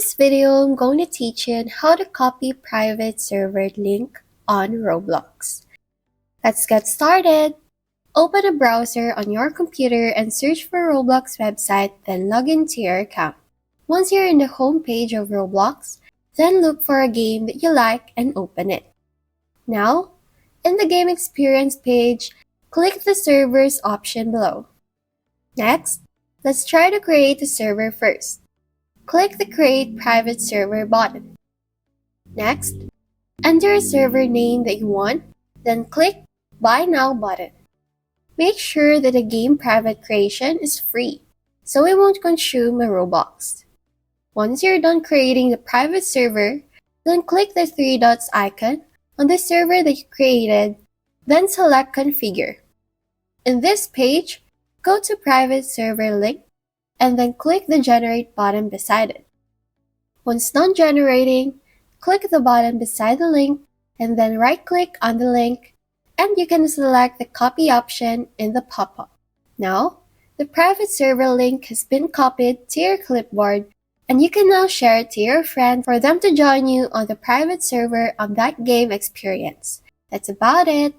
this video, I'm going to teach you how to copy private server link on Roblox. Let's get started. Open a browser on your computer and search for Roblox website, then log into your account. Once you're in the home page of Roblox, then look for a game that you like and open it. Now, in the game experience page, click the servers option below. Next, let's try to create a server first. Click the Create Private Server button. Next, enter a server name that you want, then click Buy Now button. Make sure that the game private creation is free, so it won't consume a Robux. Once you're done creating the private server, then click the three dots icon on the server that you created, then select Configure. In this page, go to Private Server Link, and then click the Generate button beside it. Once done generating, click the button beside the link and then right-click on the link, and you can select the copy option in the pop-up. Now, the private server link has been copied to your clipboard, and you can now share it to your friend for them to join you on the private server on that game experience. That's about it.